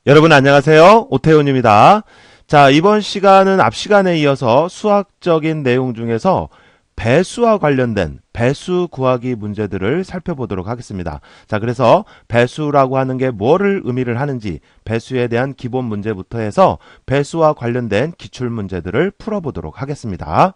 여러분 안녕하세요. 오태훈입니다. 자, 이번 시간은 앞 시간에 이어서 수학적인 내용 중에서 배수와 관련된 배수 구하기 문제들을 살펴보도록 하겠습니다. 자, 그래서 배수라고 하는 게 뭐를 의미를 하는지 배수에 대한 기본 문제부터 해서 배수와 관련된 기출 문제들을 풀어보도록 하겠습니다.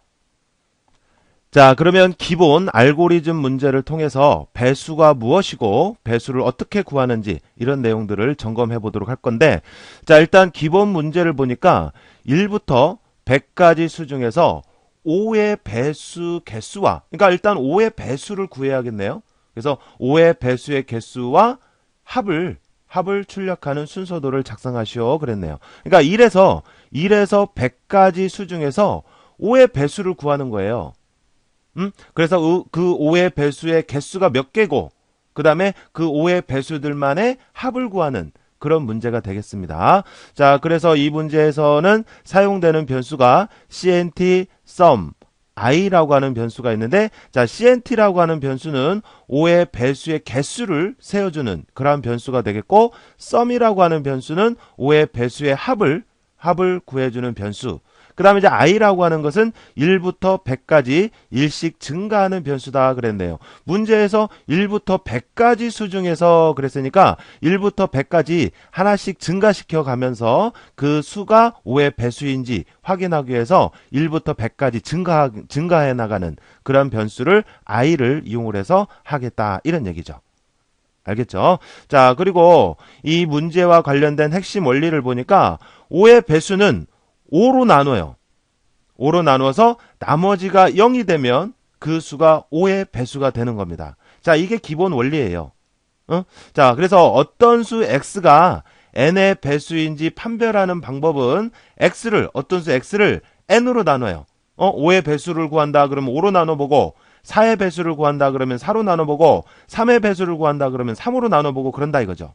자, 그러면 기본 알고리즘 문제를 통해서 배수가 무엇이고 배수를 어떻게 구하는지 이런 내용들을 점검해 보도록 할 건데, 자, 일단 기본 문제를 보니까 1부터 100까지 수 중에서 5의 배수 개수와, 그러니까 일단 5의 배수를 구해야겠네요. 그래서 5의 배수의 개수와 합을 출력하는 순서도를 작성하시오 그랬네요. 그러니까 1에서 100까지 수 중에서 5의 배수를 구하는 거예요. 그래서 그 5의 배수의 개수가 몇 개고 그 다음에 그 5의 배수들만의 합을 구하는 그런 문제가 되겠습니다. 자, 그래서 이 문제에서는 사용되는 변수가 CNT sum i라고 하는 변수가 있는데, 자, CNT라고 하는 변수는 5의 배수의 개수를 세어주는 그러한 변수가 되겠고, sum이라고 하는 변수는 5의 배수의 합을 구해주는 변수. 그 다음에 이제 i라고 하는 것은 1부터 100까지 일씩 증가하는 변수다 그랬네요. 문제에서 1부터 100까지 수 중에서 그랬으니까 1부터 100까지 하나씩 증가시켜 가면서 그 수가 5의 배수인지 확인하기 위해서 1부터 100까지 증가해 나가는 그런 변수를 i를 이용을 해서 하겠다 이런 얘기죠. 알겠죠? 자, 그리고 이 문제와 관련된 핵심 원리를 보니까 5의 배수는 5로 나눠요. 5로 나누어서 나머지가 0이 되면 그 수가 5의 배수가 되는 겁니다. 자, 이게 기본 원리예요. 자, 그래서 어떤 수 x가 n의 배수인지 판별하는 방법은 어떤 수 x를 n으로 나눠요. 5의 배수를 구한다 그러면 5로 나눠보고, 4의 배수를 구한다 그러면 4로 나눠보고, 3의 배수를 구한다 그러면 3으로 나눠보고 그런다 이거죠.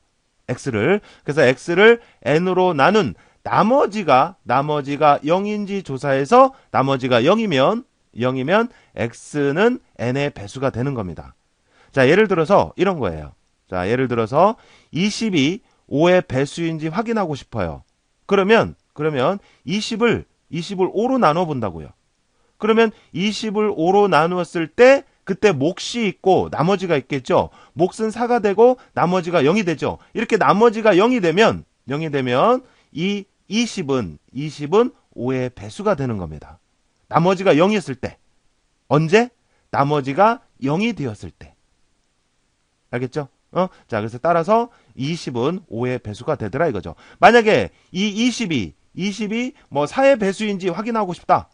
x를. 그래서 x를 n으로 나눈 나머지가 0인지 조사해서 나머지가 0이면 x는 n의 배수가 되는 겁니다. 자, 예를 들어서 이런 거예요. 자, 예를 들어서 20이 5의 배수인지 확인하고 싶어요. 그러면 20을 5로 나눠 본다고요. 그러면 20을 5로 나누었을 때 그때 몫이 있고 나머지가 있겠죠. 몫은 4가 되고 나머지가 0이 되죠. 이렇게 나머지가 0이 되면 이 20은 5의 배수가 되는 겁니다. 나머지가 0이었을 때. 언제? 나머지가 0이 되었을 때. 알겠죠? 자, 그래서 따라서 20은 5의 배수가 되더라 이거죠. 만약에 이 20이 뭐 4의 배수인지 확인하고 싶다.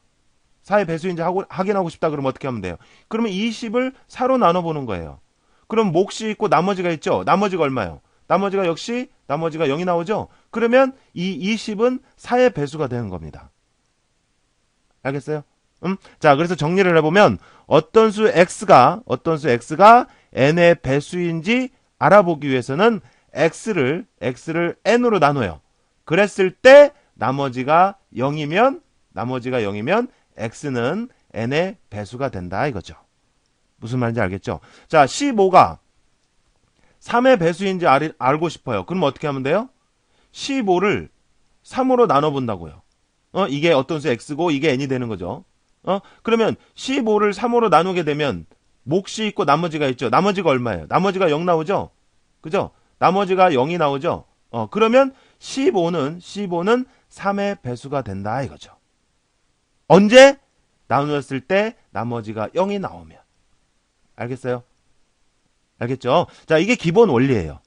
4의 배수인지 확인하고 싶다 그러면 어떻게 하면 돼요? 그러면 20을 4로 나눠보는 거예요. 그럼 몫이 있고 나머지가 있죠? 나머지가 얼마예요? 나머지가 0이 나오죠? 그러면 이 20은 4의 배수가 되는 겁니다. 알겠어요? 자, 그래서 정리를 해보면 어떤 수 x가 n의 배수인지 알아보기 위해서는 x를 n으로 나눠요. 그랬을 때 나머지가 0이면 x는 n의 배수가 된다 이거죠. 무슨 말인지 알겠죠? 자, 15가 3의 배수인지 알고 싶어요. 그럼 어떻게 하면 돼요? 15를 3으로 나눠본다고요. 이게 어떤 수 x고 이게 n이 되는 거죠. 그러면 15를 3으로 나누게 되면 몫이 있고 나머지가 있죠. 나머지가 얼마예요? 나머지가 0 나오죠? 그죠? 나머지가 0이 나오죠? 그러면 15는 3의 배수가 된다 이거죠. 언제? 나누었을 때 나머지가 0이 나오면. 알겠어요? 알겠죠? 자, 이게 기본 원리예요.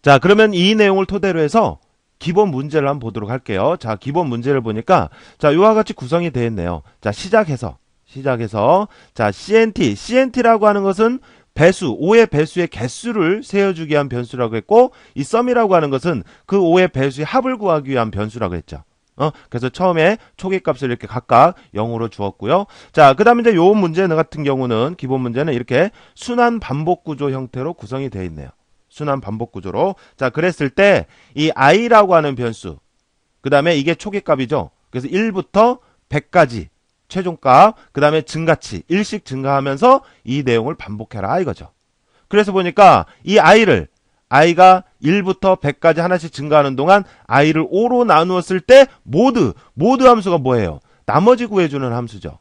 자, 그러면 이 내용을 토대로 해서 기본 문제를 한번 보도록 할게요. 자, 기본 문제를 보니까 자, 이와 같이 구성이 되어 있네요. 자, 시작해서 자, CNT라고 하는 것은 배수, 5의 배수의 개수를 세어주기 위한 변수라고 했고, 이 sum이라고 하는 것은 그 5의 배수의 합을 구하기 위한 변수라고 했죠. 그래서 처음에 초기값을 이렇게 각각 0으로 주었고요. 자, 그 다음에 이제 요 문제 같은 경우는, 기본 문제는 이렇게 순환 반복 구조 형태로 구성이 되어 있네요. 순환 반복 구조로. 자, 그랬을 때, 이 i라고 하는 변수, 그 다음에 이게 초기값이죠. 그래서 1부터 100까지 최종값, 그 다음에 증가치, 일씩 증가하면서 이 내용을 반복해라 이거죠. 그래서 보니까 이 i가 1부터 100까지 하나씩 증가하는 동안 i를 5로 나누었을 때 모두 함수가 뭐예요? 나머지 구해주는 함수죠.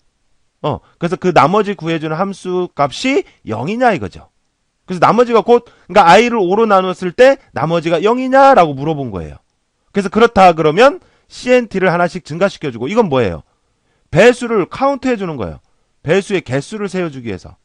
그래서 그 나머지 구해주는 함수 값이 0이냐 이거죠. 그래서 나머지가 그러니까 i를 5로 나누었을 때 나머지가 0이냐라고 물어본 거예요. 그래서 그렇다 그러면 CNT를 하나씩 증가시켜주고, 이건 뭐예요? 배수를 카운트해주는 거예요. 배수의 개수를 세워주기 위해서.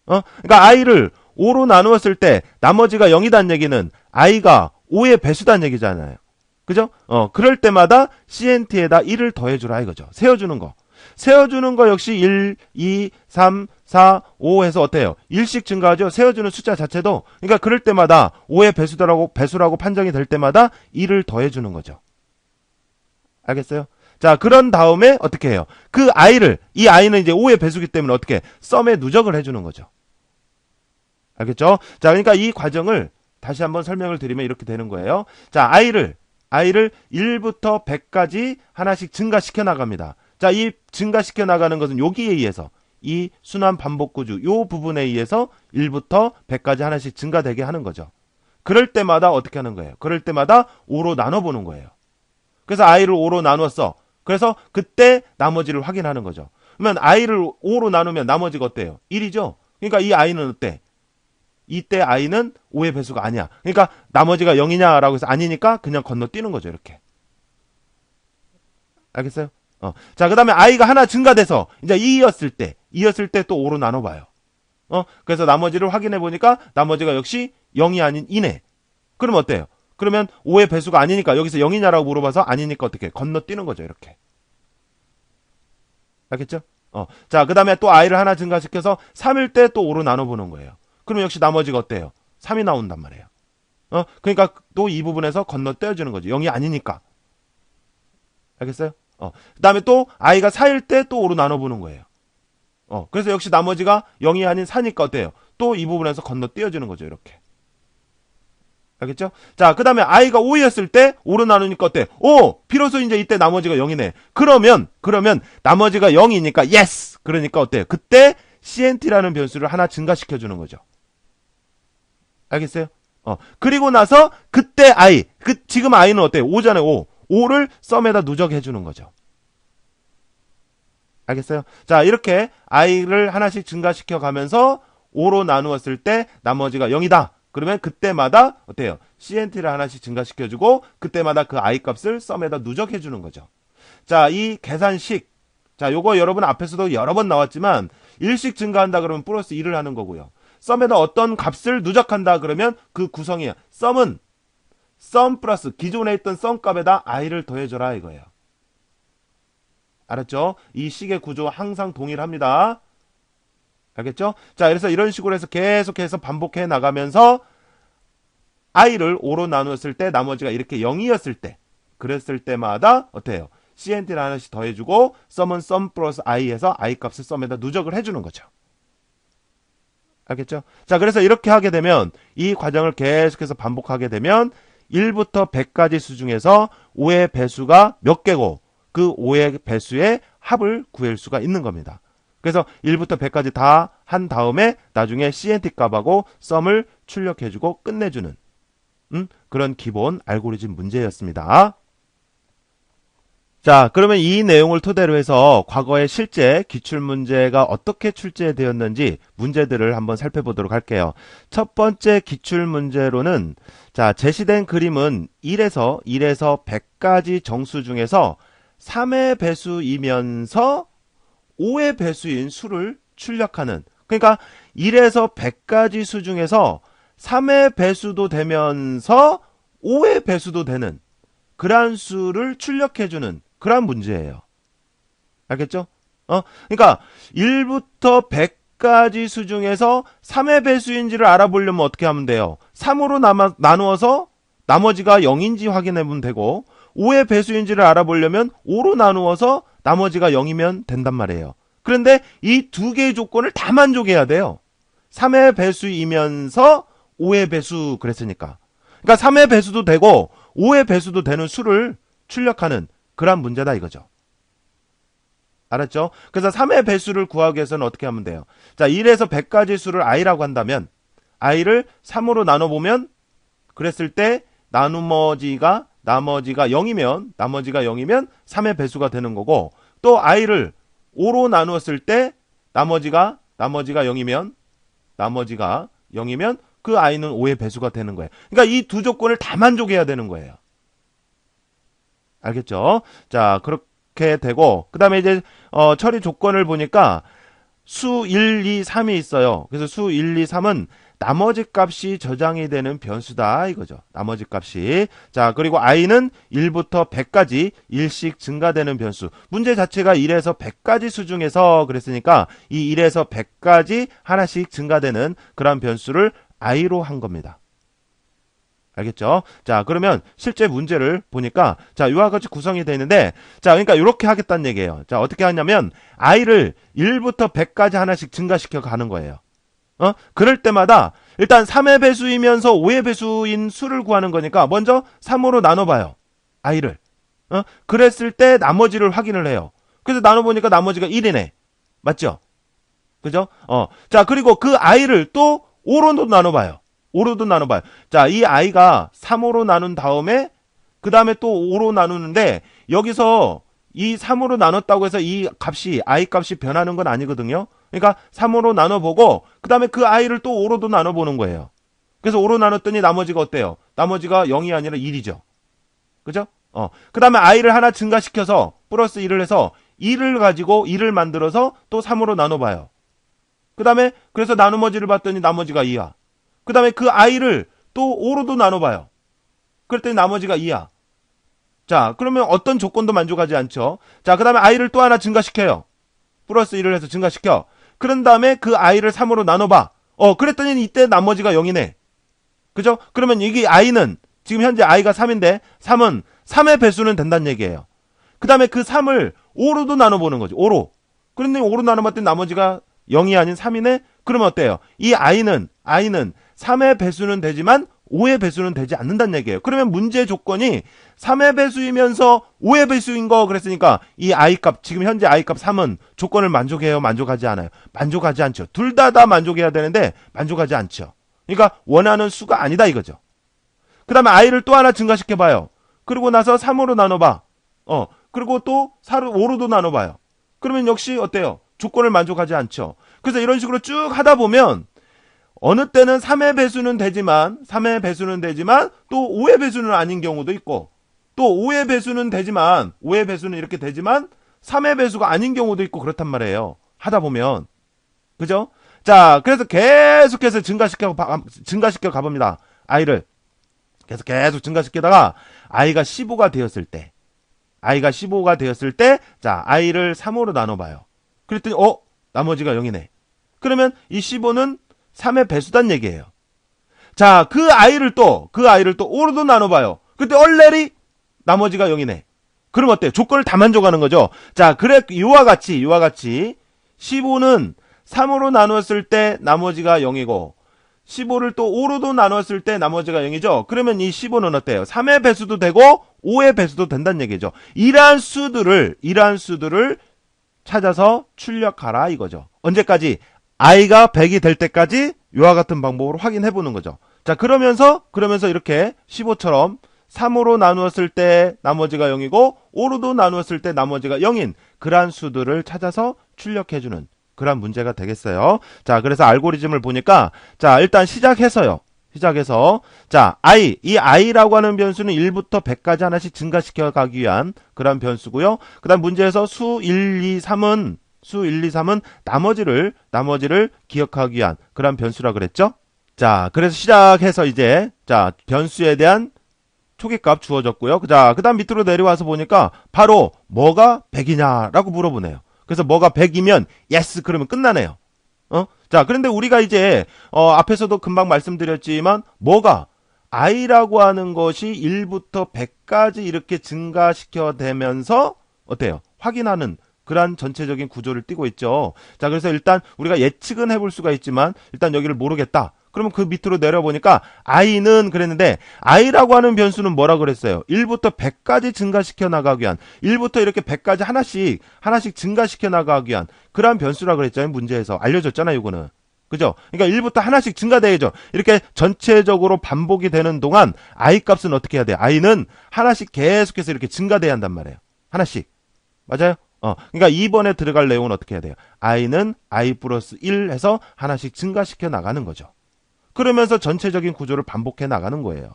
그러니까 i를 5로 나누었을 때 나머지가 0이란 얘기는 i가 5의 배수단 얘기잖아요. 그죠? 그럴 때마다 CNT에다 1을 더해주라 이거죠. 세워주는 거. 세워주는 거 역시 1, 2, 3, 4, 5 해서 어때요? 1씩 증가하죠? 세워주는 숫자 자체도. 그러니까 그럴 때마다 5의 배수라고 판정이 될 때마다 1을 더해주는 거죠. 알겠어요? 자, 그런 다음에 어떻게 해요? 이 i는 이제 5의 배수기 때문에 어떻게 썸에 누적을 해주는 거죠. 알겠죠? 자, 그러니까 이 과정을 다시 한번 설명을 드리면 이렇게 되는 거예요. 자, i를 1부터 100까지 하나씩 증가시켜 나갑니다. 자, 이 증가시켜 나가는 것은 여기에 의해서, 이 순환 반복 구조 요 부분에 의해서 1부터 100까지 하나씩 증가되게 하는 거죠. 그럴 때마다 어떻게 하는 거예요? 그럴 때마다 5로 나눠보는 거예요. 그래서 i를 5로 나눴어. 그래서 그때 나머지를 확인하는 거죠. 그러면 i를 5로 나누면 나머지가 어때요? 1이죠? 그러니까 이 i는 어때? 이때 i는 5의 배수가 아니야. 그러니까 나머지가 0이냐라고 해서 아니니까 그냥 건너뛰는 거죠. 이렇게. 알겠어요? 자, 그 다음에 i가 하나 증가돼서 이제 2였을 때 또 5로 나눠봐요. 그래서 나머지를 확인해 보니까 나머지가 역시 0이 아닌 2네. 그럼 어때요? 그러면 5의 배수가 아니니까, 여기서 0이냐라고 물어봐서 아니니까 어떻게 건너뛰는 거죠. 이렇게. 알겠죠? 자, 그 다음에 또 i를 하나 증가시켜서 3일 때 또 5로 나눠보는 거예요. 그럼 역시 나머지가 어때요? 3이 나온단 말이에요. 그러니까 또 이 부분에서 건너뛰어주는 거죠. 0이 아니니까. 알겠어요? 그 다음에 또 i가 4일 때 또 5로 나눠보는 거예요. 그래서 역시 나머지가 0이 아닌 4니까 어때요? 또 이 부분에서 건너뛰어주는 거죠. 이렇게. 알겠죠? 자, 그 다음에 i가 5였을 때 5로 나누니까 어때? 비로소 이제 이때 나머지가 0이네. 그러면 나머지가 0이니까 yes! 그러니까 어때요? 그때 CNT라는 변수를 하나 증가시켜주는 거죠. 알겠어요? 그리고 나서 그때 지금 i는 어때요? 5잖아요. 5를 썸에다 누적해주는 거죠. 알겠어요? 자, 이렇게 i를 하나씩 증가시켜 가면서 5로 나누었을 때 나머지가 0이다. 그러면 그때마다 어때요? CNT를 하나씩 증가시켜주고 그때마다 그 i 값을 썸에다 누적해주는 거죠. 자, 이 계산식. 자, 요거 여러분 앞에서도 여러 번 나왔지만 1씩 증가한다 그러면 플러스 1을 하는 거고요. 썸에다 어떤 값을 누적한다 그러면 그 구성이야. 썸은 썸 플러스 기존에 있던 썸 값에다 i를 더해줘라 이거예요. 알았죠? 이 식의 구조 항상 동일합니다. 알겠죠? 자, 그래서 이런 식으로 해서 계속해서 반복해 나가면서 i를 5로 나누었을 때 나머지가 이렇게 0이었을 때, 그랬을 때마다 어때요? CNT를 하나씩 더해주고 썸은 썸 플러스 i에서 i 값을 썸에다 누적을 해주는 거죠. 알겠죠? 자, 그래서 이렇게 하게 되면 이 과정을 계속해서 반복하게 되면 1부터 100까지 수 중에서 5의 배수가 몇 개고 그 5의 배수의 합을 구할 수가 있는 겁니다. 그래서 1부터 100까지 다 한 다음에 나중에 CNT 값하고 썸을 출력해주고 끝내주는 그런 기본 알고리즘 문제였습니다. 자, 그러면 이 내용을 토대로 해서 과거의 실제 기출문제가 어떻게 출제되었는지 문제들을 한번 살펴보도록 할게요. 첫 번째 기출문제로는 자, 제시된 그림은 1에서 100까지 정수 중에서 3의 배수이면서 5의 배수인 수를 출력하는, 그러니까 1에서 100까지 수 중에서 3의 배수도 되면서 5의 배수도 되는 그러한 수를 출력해주는 그러한 문제예요. 알겠죠? 그러니까 1부터 100까지 수 중에서 3의 배수인지를 알아보려면 어떻게 하면 돼요? 3으로 나누어서 나머지가 0인지 확인하면 되고 5의 배수인지를 알아보려면 5로 나누어서 나머지가 0이면 된단 말이에요. 그런데 이 두 개의 조건을 다 만족해야 돼요. 3의 배수이면서 5의 배수 그랬으니까. 그러니까 3의 배수도 되고 5의 배수도 되는 수를 출력하는 그런 문제다 이거죠. 알았죠? 그래서 3의 배수를 구하기 위해서는 어떻게 하면 돼요? 자, 1에서 100까지 수를 i라고 한다면 i를 3으로 나눠보면 그랬을 때 나머지가 0이면 3의 배수가 되는 거고, 또 i를 5로 나누었을 때 나머지가 0이면 그 i는 5의 배수가 되는 거예요. 그러니까 이 두 조건을 다 만족해야 되는 거예요. 알겠죠? 자, 그렇게 되고, 그 다음에 이제 처리 조건을 보니까 수 1, 2, 3이 있어요. 그래서 수 1, 2, 3은 나머지 값이 저장이 되는 변수다 이거죠. 나머지 값이. 자, 그리고 i는 1부터 100까지 1씩 증가되는 변수. 문제 자체가 1에서 100까지 수 중에서 그랬으니까 이 1에서 100까지 하나씩 증가되는 그런 변수를 i로 한 겁니다. 알겠죠? 자, 그러면 실제 문제를 보니까 자, 이와 같이 구성이 되어 있는데, 자, 그러니까 이렇게 하겠다는 얘기예요. 자, 어떻게 하냐면 i를 1부터 100까지 하나씩 증가시켜 가는 거예요. 그럴 때마다 일단 3의 배수이면서 5의 배수인 수를 구하는 거니까 먼저 3으로 나눠봐요. i를. 그랬을 때 나머지를 확인을 해요. 그래서 나눠보니까 나머지가 1이네. 맞죠? 그죠? 자, 그리고 그 i를 또 5로도 나눠봐요. 5로도 나눠봐요. 자, 이 i가 3으로 나눈 다음에 그 다음에 또 5로 나누는데 여기서 이 3으로 나눴다고 해서 이 값이 i 값이 변하는 건 아니거든요. 그러니까 3으로 나눠보고 그 다음에 그 i를 또 5로도 나눠보는 거예요. 그래서 5로 나눴더니 나머지가 어때요? 나머지가 0이 아니라 1이죠. 그죠? 그 다음에 i를 하나 증가시켜서 플러스 1을 해서 2를 가지고 2를 만들어서 또 3으로 나눠봐요. 그 다음에 그래서 나머지를 봤더니 나머지가 2야. 그 다음에 그 i를 또 5로도 나눠봐요. 그랬더니 나머지가 2야. 자, 그러면 어떤 조건도 만족하지 않죠. 자, 그 다음에 i를 또 하나 증가시켜요. 플러스 1을 해서 증가시켜. 그런 다음에 그 i를 3으로 나눠봐. 그랬더니 이때 나머지가 0이네. 그죠? 그러면 이게 i는 지금 현재 i가 3인데 3은 3의 배수는 된다는 얘기예요. 그 다음에 그 3을 5로도 나눠보는 거죠. 5로. 그런데 5로 나눠봤더니 나머지가 0이 아닌 3이네? 그러면 어때요? 이 i는 3의 배수는 되지만 5의 배수는 되지 않는다는 얘기예요. 그러면 문제 조건이 3의 배수이면서 5의 배수인 거 그랬으니까 이 i 값, 지금 현재 i 값 3은 조건을 만족해요? 만족하지 않아요? 만족하지 않죠. 둘 다 만족해야 되는데 만족하지 않죠. 그러니까 원하는 수가 아니다 이거죠. 그 다음에 i를 또 하나 증가시켜봐요. 그리고 나서 3으로 나눠봐. 그리고 또 5로도 나눠봐요. 그러면 역시 어때요? 조건을 만족하지 않죠. 그래서 이런 식으로 쭉 하다 보면 어느 때는 3의 배수는 되지만 또 5의 배수는 아닌 경우도 있고, 또 5의 배수는 되지만 5의 배수는 이렇게 되지만 3의 배수가 아닌 경우도 있고 그렇단 말이에요. 하다 보면. 그죠? 자, 그래서 계속해서 증가시켜 가봅니다. i를. 계속 증가시키다가 i가 15가 되었을 때 자, i를 3으로 나눠봐요. 그랬더니 나머지가 0이네. 그러면 이 15는 3의 배수단 얘기예요. 자, 그 i를 또 5로도 나눠봐요. 그때 얼레리 나머지가 0이네. 그럼 어때요? 조건을 다 만족하는 거죠. 자, 그래 이와 같이 15는 3으로 나누었을 때 나머지가 0이고 15를 또 5로도 나누었을 때 나머지가 0이죠. 그러면 이 15는 어때요? 3의 배수도 되고 5의 배수도 된다는 얘기죠. 이러한 수들을 찾아서 출력하라 이거죠. 언제까지? i가 100이 될 때까지 이와 같은 방법으로 확인해 보는 거죠. 자, 그러면서 이렇게 15처럼 3으로 나누었을 때 나머지가 0이고 5로도 나누었을 때 나머지가 0인 그러한 수들을 찾아서 출력해주는 그런 문제가 되겠어요. 자, 그래서 알고리즘을 보니까 자, 일단 시작해서 자, 이 i라고 하는 변수는 1부터 100까지 하나씩 증가시켜 가기 위한 그런 변수고요. 그 다음 문제에서 수 1, 2, 3은 나머지를 기억하기 위한 그런 변수라 그랬죠. 자, 그래서 시작해서 이제 자, 변수에 대한 초기값 주어졌고요. 자, 그 다음 밑으로 내려와서 보니까 바로 뭐가 100이냐라고 물어보네요. 그래서 뭐가 100이면 yes 그러면 끝나네요. 자, 그런데 우리가 이제 앞에서도 금방 말씀드렸지만 뭐가 i라고 하는 것이 1부터 100까지 이렇게 증가시켜 되면서 어때요? 확인하는 그러한 전체적인 구조를 띠고 있죠. 자, 그래서 일단 우리가 예측은 해볼 수가 있지만 일단 여기를 모르겠다. 그러면 그 밑으로 내려보니까 i는 그랬는데 i라고 하는 변수는 뭐라 그랬어요? 1부터 100까지 증가시켜 나가기 위한 1부터 이렇게 100까지 하나씩 증가시켜 나가기 위한 그러한 변수라 그랬잖아요. 문제에서 알려줬잖아요. 이거는. 그죠? 그러니까 1부터 하나씩 증가돼야죠. 이렇게 전체적으로 반복이 되는 동안 i 값은 어떻게 해야 돼요? i는 하나씩 계속해서 이렇게 증가돼야 한단 말이에요. 하나씩. 맞아요? 그러니까 2번에 들어갈 내용은 어떻게 해야 돼요? i는 i 플러스 1 해서 하나씩 증가시켜 나가는 거죠. 그러면서 전체적인 구조를 반복해 나가는 거예요.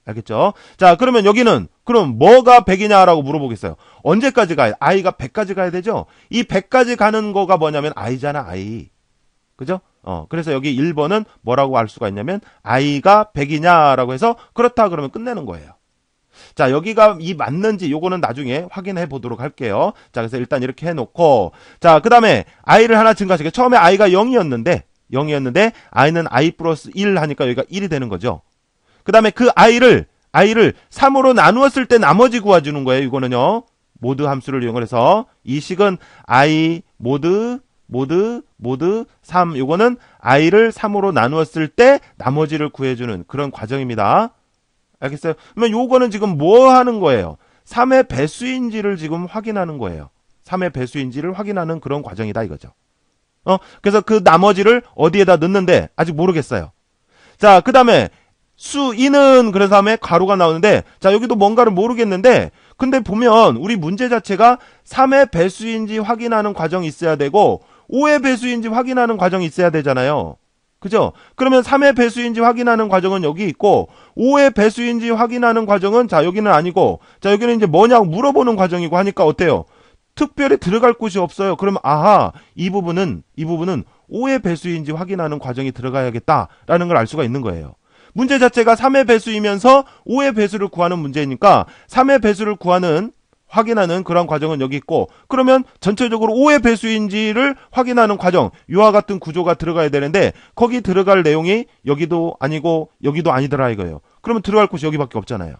알겠죠? 자, 그러면 여기는 그럼 뭐가 100이냐라고 물어보겠어요. 언제까지 가요? i가 100까지 가야 되죠? 이 100까지 가는 거가 뭐냐면 i잖아, i. 그죠? 그래서 여기 1번은 뭐라고 알 수가 있냐면 i가 100이냐라고 해서 그렇다 그러면 끝내는 거예요. 자, 여기가 이 맞는지 요거는 나중에 확인해 보도록 할게요. 자, 그래서 일단 이렇게 해놓고, 자, 그 다음에 i를 하나 증가시켜. 처음에 i가 0이었는데 i는 i 플러스 1 하니까 여기가 1이 되는 거죠. 그 다음에 그 i를 3으로 나누었을 때 나머지 구해주는 거예요. 이거는요. 모드 함수를 이용해서 이 식은 i 모드 3, 요거는 i를 3으로 나누었을 때 나머지를 구해주는 그런 과정입니다. 알겠어요? 그러면 요거는 지금 뭐 하는 거예요? 3의 배수인지를 지금 확인하는 거예요. 3의 배수인지를 확인하는 그런 과정이다 이거죠. 그래서 그 나머지를 어디에다 넣는데 아직 모르겠어요. 자, 그 다음에 수 2는 그래서 다음에 가로가 나오는데, 자, 여기도 뭔가를 모르겠는데, 근데 보면 우리 문제 자체가 3의 배수인지 확인하는 과정이 있어야 되고 5의 배수인지 확인하는 과정이 있어야 되잖아요. 그죠? 그러면 3의 배수인지 확인하는 과정은 여기 있고 5의 배수인지 확인하는 과정은 자, 여기는 아니고, 자, 여기는 이제 뭐냐고 물어보는 과정이고 하니까 어때요? 특별히 들어갈 곳이 없어요. 그러면 아하, 이 부분은 5의 배수인지 확인하는 과정이 들어가야겠다라는 걸 알 수가 있는 거예요. 문제 자체가 3의 배수이면서 5의 배수를 구하는 문제니까 3의 배수를 확인하는 그런 과정은 여기 있고, 그러면 전체적으로 5의 배수인지를 확인하는 과정, 이와 같은 구조가 들어가야 되는데 거기 들어갈 내용이 여기도 아니고 여기도 아니더라 이거예요. 그러면 들어갈 곳이 여기밖에 없잖아요.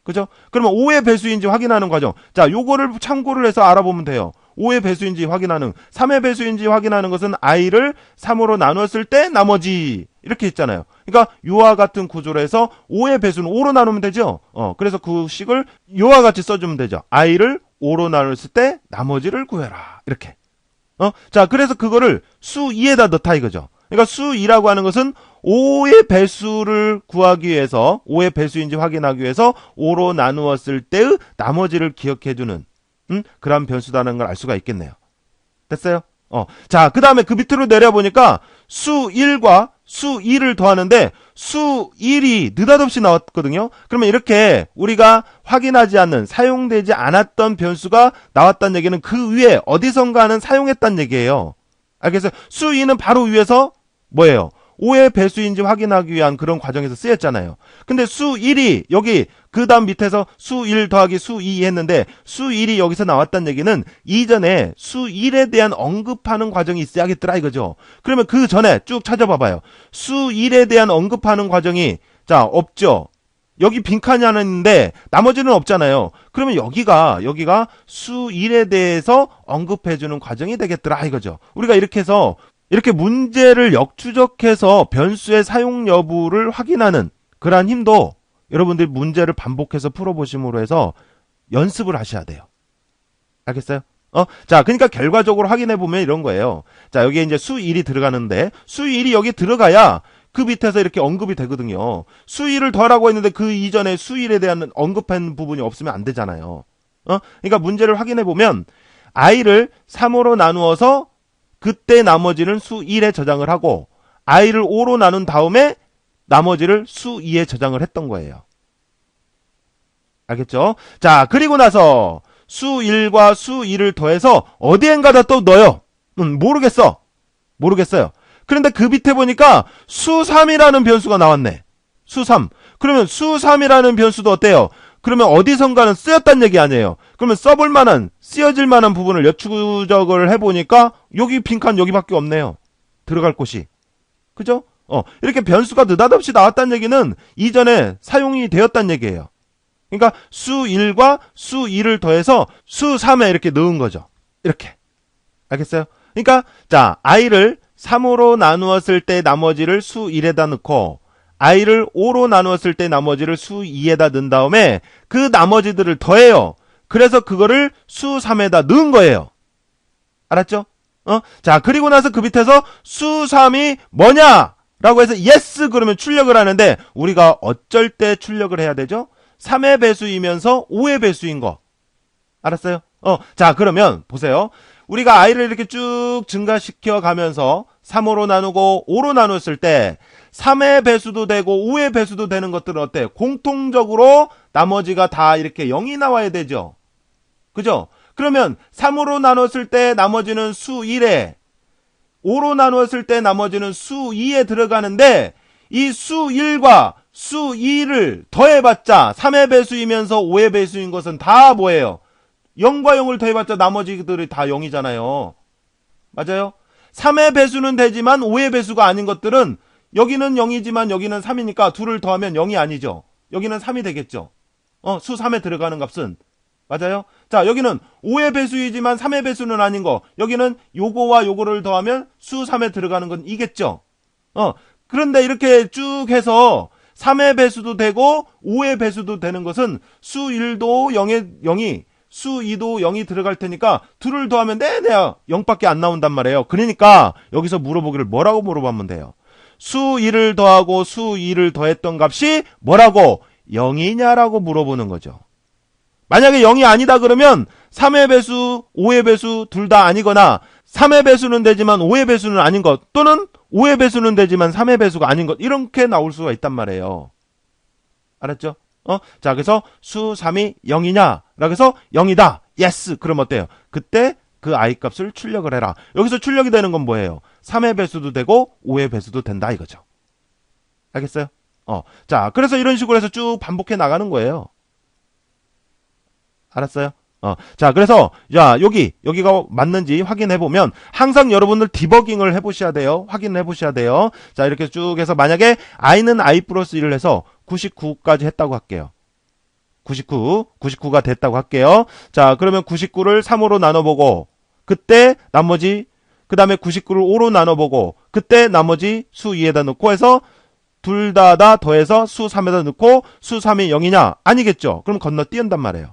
그죠? 그러면 5의 배수인지 확인하는 과정, 자, 요거를 참고를 해서 알아보면 돼요. 5의 배수인지 확인하는, 3의 배수인지 확인하는 것은 i를 3으로 나눴을 때 나머지 이렇게 있잖아요. 그러니까 요와 같은 구조로 해서 5의 배수는 5로 나누면 되죠. 그래서 그 식을 요와 같이 써주면 되죠. i를 5로 나눴을 때 나머지를 구해라. 이렇게. 자, 그래서 그거를 수 2에다 넣다 이거죠. 그러니까 수 2라고 하는 것은 5의 배수를 구하기 위해서, 5의 배수인지 확인하기 위해서 5로 나누었을 때의 나머지를 기억해주는 그런 변수다는 걸 알 수가 있겠네요. 됐어요? 자, 그 다음에 그 밑으로 내려보니까 수 1과 수 2를 더하는데 수 1이 느닷없이 나왔거든요. 그러면 이렇게 우리가 확인하지 않는, 사용되지 않았던 변수가 나왔다는 얘기는 그 위에 어디선가는 사용했다는 얘기예요. 알겠어요? 수 2는 바로 위에서 뭐예요? 5의 배수인지 확인하기 위한 그런 과정에서 쓰였잖아요. 근데 수 1이 여기 그 다음 밑에서 수 1 더하기 수 2 했는데 수 1이 여기서 나왔다는 얘기는 이전에 수 1에 대한 언급하는 과정이 있어야겠더라 이거죠. 그러면 그 전에 쭉 찾아봐봐요. 수 1에 대한 언급하는 과정이 자 없죠. 여기 빈칸이 하나 있는데 나머지는 없잖아요. 그러면 여기가 수 1에 대해서 언급해주는 과정이 되겠더라 이거죠. 우리가 이렇게 해서 이렇게 문제를 역추적해서 변수의 사용 여부를 확인하는 그러한 힘도 여러분들이 문제를 반복해서 풀어보심으로 해서 연습을 하셔야 돼요. 알겠어요? 자, 그러니까 결과적으로 확인해보면 이런 거예요. 자, 여기에 이제 수 1이 들어가는데 수 1이 여기 들어가야 그 밑에서 이렇게 언급이 되거든요. 수 1을 더하라고 했는데 그 이전에 수 1에 대한 언급한 부분이 없으면 안 되잖아요. 그러니까 문제를 확인해보면 i를 3으로 나누어서 그때 나머지는 수 1에 저장을 하고 i를 5로 나눈 다음에 나머지를 수 2에 저장을 했던 거예요. 알겠죠? 자, 그리고 나서 수 1과 수 2를 더해서 어디엔가다 또 넣어요. 모르겠어요. 그런데 그 밑에 보니까 수 3이라는 변수가 나왔네. 수 3. 그러면 수 3이라는 변수도 어때요? 그러면 어디선가는 쓰였단 얘기 아니에요. 그러면 써볼 만한, 쓰여질 만한 부분을 여추적을 해보니까 여기 빈칸 여기밖에 없네요. 들어갈 곳이. 그죠? 이렇게 변수가 느닷없이 나왔다는 얘기는 이전에 사용이 되었다는 얘기예요. 그러니까 수 1과 수 2를 더해서 수 3에 이렇게 넣은 거죠. 이렇게. 알겠어요? 그러니까 자, i를 3으로 나누었을 때 나머지를 수 1에다 넣고 i를 5로 나누었을 때 나머지를 수 2에다 넣은 다음에 그 나머지들을 더해요. 그래서 그거를 수 3에다 넣은 거예요. 알았죠? 자, 그리고 나서 그 밑에서 수3이 뭐냐? 라고 해서 yes 그러면 출력을 하는데 우리가 어쩔 때 출력을 해야 되죠? 3의 배수이면서 5의 배수인 거. 알았어요? 자, 그러면 보세요. 우리가 i를 이렇게 쭉 증가시켜 가면서 3으로 나누고 5로 나눴을 때 3의 배수도 되고 5의 배수도 되는 것들은 어때? 공통적으로 나머지가 다 이렇게 0이 나와야 되죠. 그죠? 그러면 3으로 나눴을 때 나머지는 수 1에 5로 나누었을 때 나머지는 수 2에 들어가는데 이 수 1과 수 2를 더해봤자 3의 배수이면서 5의 배수인 것은 다 뭐예요? 0과 0을 더해봤자 나머지들이 다 0이잖아요. 맞아요? 3의 배수는 되지만 5의 배수가 아닌 것들은 여기는 0이지만 여기는 3이니까 둘을 더하면 0이 아니죠. 여기는 3이 되겠죠. 수 3에 들어가는 값은. 맞아요? 자, 여기는 5의 배수이지만 3의 배수는 아닌 거. 여기는 요거와 요거를 더하면 수 3에 들어가는 건 이겠죠. 그런데 이렇게 쭉 해서 3의 배수도 되고 5의 배수도 되는 것은 수 1도 0이 수 2도 0이 들어갈 테니까 둘을 더하면 내내 0밖에 안 나온단 말이에요. 그러니까 여기서 물어보기를 뭐라고 물어보면 돼요. 수 1을 더하고 수 2를 더했던 값이 뭐라고? 0이냐라고 물어보는 거죠. 만약에 0이 아니다 그러면 3의 배수, 5의 배수 둘 다 아니거나 3의 배수는 되지만 5의 배수는 아닌 것 또는 5의 배수는 되지만 3의 배수가 아닌 것 이렇게 나올 수가 있단 말이에요. 알았죠? 자, 그래서 수 3이 0이냐? 라고 해서 0이다. yes. 그럼 어때요? 그때 그 i 값을 출력을 해라. 여기서 출력이 되는 건 뭐예요? 3의 배수도 되고 5의 배수도 된다 이거죠. 알겠어요? 자, 그래서 이런 식으로 해서 쭉 반복해 나가는 거예요. 알았어요? 자, 그래서, 자, 여기가 맞는지 확인해보면, 항상 여러분들 디버깅을 해보셔야 돼요. 확인을 해보셔야 돼요. 자, 이렇게 쭉 해서, 만약에, i는 i 플러스 1을 해서 99까지 했다고 할게요. 99가 됐다고 할게요. 자, 그러면 99를 3으로 나눠보고, 그때 나머지, 그 다음에 99를 5로 나눠보고, 그때 나머지 수 2에다 넣고 해서, 둘 다 더해서 수 3에다 넣고, 수 3이 0이냐? 아니겠죠? 그럼 건너뛰는단 말이에요.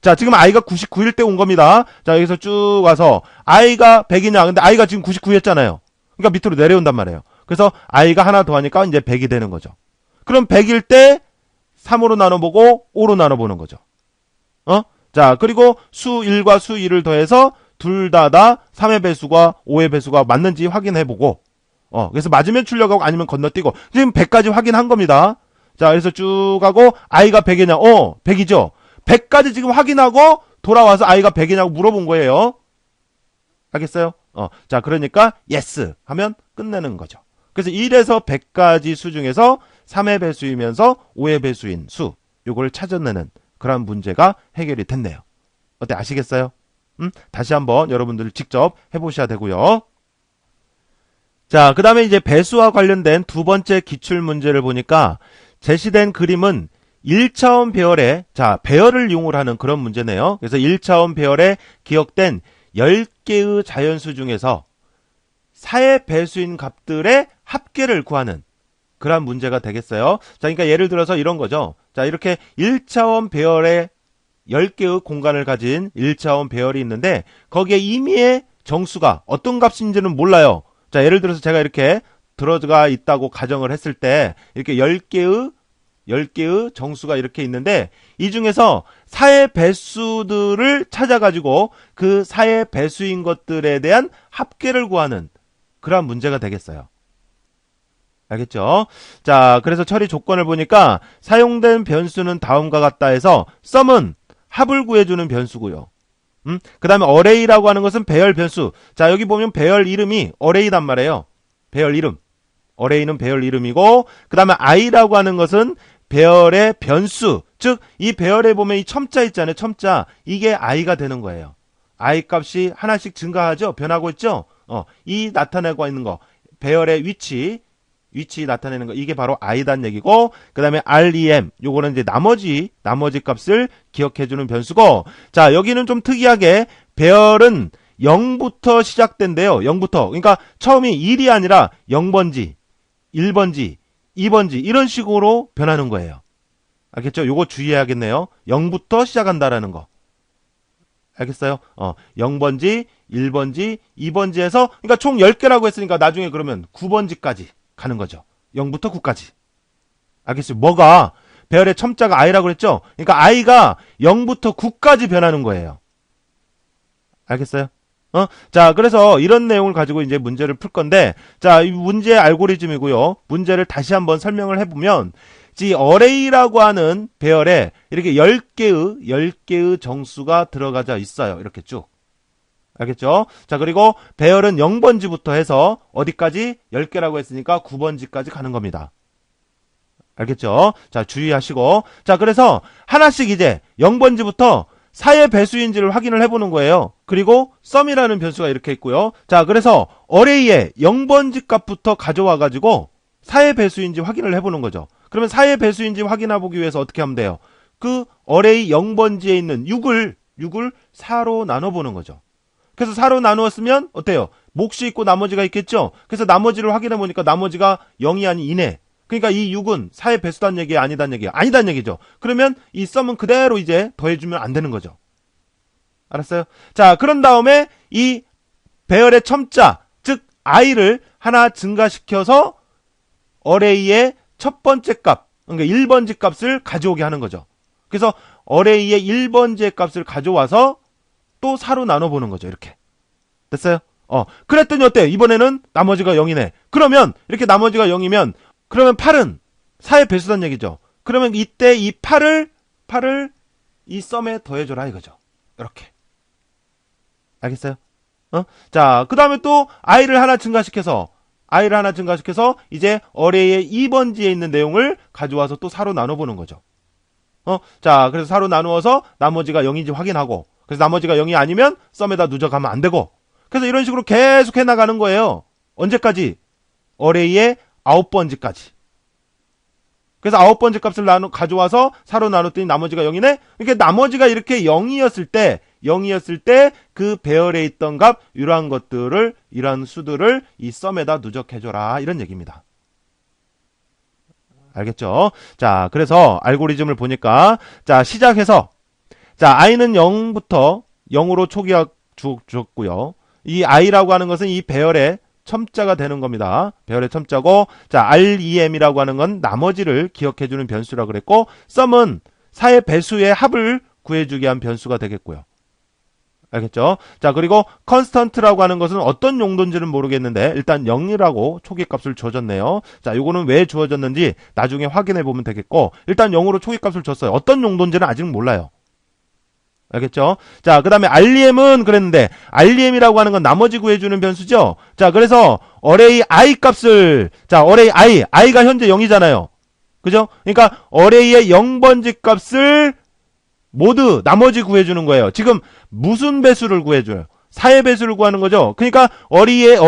자, 지금 i가 99일 때 온 겁니다. 자, 여기서 쭉 와서 i가 100이냐? 근데 i가 지금 99였잖아요. 그러니까 밑으로 내려온단 말이에요. 그래서 i가 하나 더 하니까 이제 100이 되는 거죠. 그럼 100일 때 3으로 나눠보고 5로 나눠보는 거죠. 자, 그리고 수 1과 수 2를 더해서 둘 다 3의 배수가 5의 배수가 맞는지 확인해보고 그래서 맞으면 출력하고 아니면 건너뛰고 지금 100까지 확인한 겁니다. 자, 그래서 쭉 하고 i가 100이냐? 100이죠. 100까지 지금 확인하고 돌아와서 i가 100이냐고 물어본 거예요. 알겠어요? 자, 그러니까 yes 하면 끝내는 거죠. 그래서 1에서 100까지 수 중에서 3의 배수이면서 5의 배수인 수 요걸 찾아내는 그런 문제가 해결이 됐네요. 어때? 아시겠어요? 다시 한번 여러분들 직접 해보셔야 되고요. 자, 그 다음에 이제 배수와 관련된 두 번째 기출 문제를 보니까 제시된 그림은 1차원 배열에, 자, 배열을 이용을 하는 그런 문제네요. 그래서 1차원 배열에 기억된 10개의 자연수 중에서 4의 배수인 값들의 합계를 구하는 그런 문제가 되겠어요. 자, 그러니까 예를 들어서 이런 거죠. 자, 이렇게 1차원 배열에 10개의 공간을 가진 1차원 배열이 있는데 거기에 임의의 정수가 어떤 값인지는 몰라요. 자, 예를 들어서 제가 이렇게 들어가 있다고 가정을 했을 때 이렇게 10개의 정수가 이렇게 있는데 이 중에서 4의 배수들을 찾아가지고 그 4의 배수인 것들에 대한 합계를 구하는 그러한 문제가 되겠어요. 알겠죠? 자, 그래서 처리 조건을 보니까 사용된 변수는 다음과 같다 해서 sum은 합을 구해주는 변수고요. 그 다음에 array라고 하는 것은 배열 변수. 자, 여기 보면 배열 이름이 array단 말이에요. 배열 이름. array는 배열 이름이고 그 다음에 i라고 하는 것은 배열의 변수, 즉 이 배열에 보면 이 첨자 있잖아요. 첨자, 이게 i가 되는 거예요. i 값이 하나씩 증가하죠. 변하고 있죠. 이 나타내고 있는 거, 배열의 위치 나타내는 거, 이게 바로 i단 얘기고, 그 다음에 rem, 요거는 이제 나머지 값을 기억해주는 변수고, 자, 여기는 좀 특이하게 배열은 0부터 시작된대요. 0부터. 그러니까 처음이 1이 아니라 0번지, 1번지, 2번지 이런 식으로 변하는 거예요. 알겠죠? 요거 주의해야겠네요. 0부터 시작한다라는 거. 알겠어요? 0번지, 1번지, 2번지에서, 그러니까 총 10개라고 했으니까 나중에 그러면 9번지까지 가는 거죠. 0부터 9까지. 알겠어요? 뭐가? 배열의 첨자가 i라고 그랬죠? 그러니까 i가 0부터 9까지 변하는 거예요. 알겠어요? 자, 그래서 이런 내용을 가지고 이제 문제를 풀 건데, 자, 이 문제의 알고리즘이고요. 문제를 다시 한번 설명을 해보면, 이 어레이라고 하는 배열에 이렇게 10개의 정수가 들어가져 있어요. 이렇게 쭉. 알겠죠? 자, 그리고 배열은 0번지부터 해서 어디까지? 10개라고 했으니까 9번지까지 가는 겁니다. 알겠죠? 자, 주의하시고. 자, 그래서 하나씩 이제 0번지부터 사의 배수인지를 확인을 해보는 거예요. 그리고 썸이라는 변수가 이렇게 있고요. 자, 그래서 어레이에 0번지 값부터 가져와가지고 사의 배수인지 확인을 해보는 거죠. 그러면 사의 배수인지 확인해보기 위해서 어떻게 하면 돼요? 그 어레이 0번지에 있는 6을 4로 나눠보는 거죠. 그래서 4로 나누었으면 어때요? 몫이 있고 나머지가 있겠죠? 그래서 나머지를 확인해보니까 나머지가 0이 아닌 2네. 그러니까 이 6은 4의 배수단 얘기야? 아니단 얘기야? 아니단 얘기죠. 그러면 이 썸은 그대로 이제 더해주면 안 되는 거죠. 알았어요? 자, 그런 다음에 이 배열의 첨자, 즉 i를 하나 증가시켜서 어레이의 첫 번째 값, 그러니까 1번지 값을 가져오게 하는 거죠. 그래서 어레이의 1번지의 값을 가져와서 또 4로 나눠보는 거죠. 이렇게. 됐어요? 그랬더니 어때요? 이번에는 나머지가 0이네. 그러면 이렇게 나머지가 0이면 그러면 8은 4의 배수단 얘기죠. 그러면 이때 이 8을 이 썸에 더해줘라 이거죠. 이렇게. 알겠어요? 자, 그 다음에 또 i를 하나 증가시켜서 이제 어레이의 2번지에 있는 내용을 가져와서 또 4로 나눠보는 거죠. 자, 그래서 4로 나누어서 나머지가 0인지 확인하고, 그래서 나머지가 0이 아니면 썸에다 누적하면 안 되고, 그래서 이런 식으로 계속 해나가는 거예요. 언제까지? 어레이의 9번지까지. 그래서 9번지 값을 가져와서 4로 나눴더니 나머지가 0이네? 그러니까 나머지가 이렇게 0이었을 때 그 배열에 있던 값, 이러한 수들을 이 썸에다 누적해줘라. 이런 얘기입니다. 알겠죠? 자, 그래서 알고리즘을 보니까, 자, 시작해서, 자, i는 0부터 0으로 초기화 주었고요. 이 i라고 하는 것은 이 배열의 첨자가 되는 겁니다. 배열의 첨자고, 자, REM이라고 하는 건 나머지를 기억해주는 변수라고 그랬고, 썸은 4의 배수의 합을 구해주게 한 변수가 되겠고요. 알겠죠? 자, 그리고 constant라고 하는 것은 어떤 용도인지는 모르겠는데 일단 0이라고 초기값을 주어졌네요. 자, 요거는 왜 주어졌는지 나중에 확인해 보면 되겠고, 일단 0으로 초기값을 줬어요. 어떤 용도인지는 아직 몰라요. 알겠죠? 자, 그 다음에 REM은 그랬는데 REM이라고 하는 건 나머지 구해주는 변수죠. 자, 그래서 어레이 i 값을, 자, 어레이 i가 현재 0이잖아요. 그죠? 그러니까 어레이의 0번지 값을 모두 나머지 구해주는 거예요. 지금 무슨 배수를 구해줘요? 4의 배수를 구하는 거죠. 그러니까 어레이의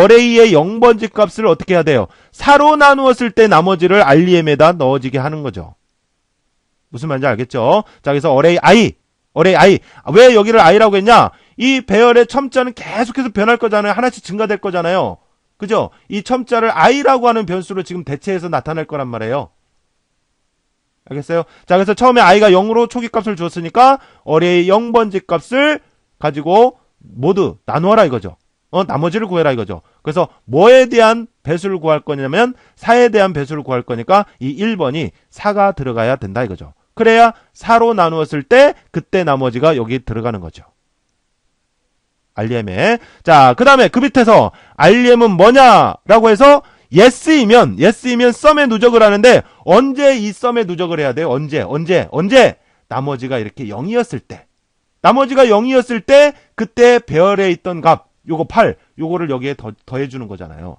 0번지 값을 어떻게 해야 돼요? 4로 나누었을 때 나머지를 REM에다 넣어지게 하는 거죠. 무슨 말인지 알겠죠? 자, 그래서 어레이 i. 왜 여기를 i라고 했냐? 이 배열의 첨자는 계속해서 변할 거잖아요. 하나씩 증가될 거잖아요. 그죠? 이 첨자를 i라고 하는 변수로 지금 대체해서 나타낼 거란 말이에요. 알겠어요? 자, 그래서 처음에 i가 0으로 초기값을 주었으니까 어레이 0번지 값을 가지고 모두 나누어라 이거죠. 나머지를 구해라 이거죠. 그래서 뭐에 대한 배수를 구할 거냐면 4에 대한 배수를 구할 거니까 이 1번이 4가 들어가야 된다 이거죠. 그래야 4로 나누었을 때 그때 나머지가 여기 들어가는 거죠. REM에. 자, 그 다음에 그 밑에서 REM은 뭐냐라고 해서 yes이면 썸에 누적을 하는데 언제 이 썸에 누적을 해야 돼요? 언제? 나머지가 이렇게 0이었을 때. 나머지가 0이었을 때 그때 배열에 있던 값, 요거 8, 요거를 여기에 더해주는 거잖아요.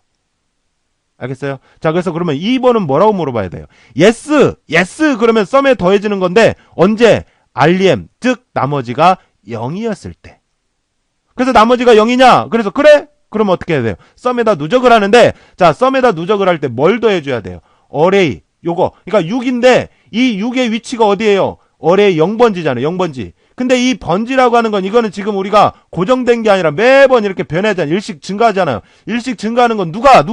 알겠어요? 자, 그래서 그러면 2번은 뭐라고 물어봐야 돼요? yes 그러면 썸에 더해지는 건데 언제? REM, 즉 나머지가 0이었을 때. 그래서 나머지가 0이냐? 그래서 그래? 그러면 어떻게 해야 돼요? 썸에다 누적을 하는데, 자, 썸에다 누적을 할 때 뭘 더해줘야 돼요? 어레이, 요거. 그러니까 6인데, 이 6의 위치가 어디예요? 어레이 0번지잖아요, 0번지. 근데 이 번지라고 하는 건, 이거는 지금 우리가 고정된 게 아니라 매번 이렇게 변하잖아요. 일씩 증가하잖아요. 일씩 증가하는 건 누가?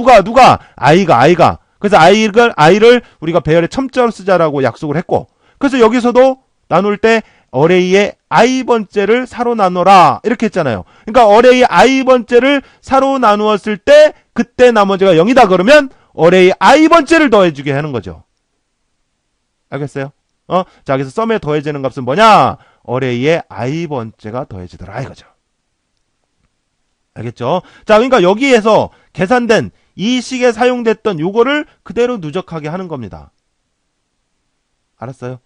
i가. 그래서 i를 우리가 배열의 첨자로 쓰자라고 약속을 했고, 그래서 여기서도 나눌 때 어레이의 i번째를 사로 나눠라 이렇게 했잖아요. 그러니까 어레이 i번째를 사로 나누었을 때 그때 나머지가 0이다 그러면 어레이 i번째를 더해주게 하는 거죠. 알겠어요? 자, 그래서 썸에 더해지는 값은 뭐냐? 어레이의 i번째가 더해지더라 이거죠. 알겠죠? 자, 그러니까 여기에서 계산된 이 식에 사용됐던 요거를 그대로 누적하게 하는 겁니다. 알았어요?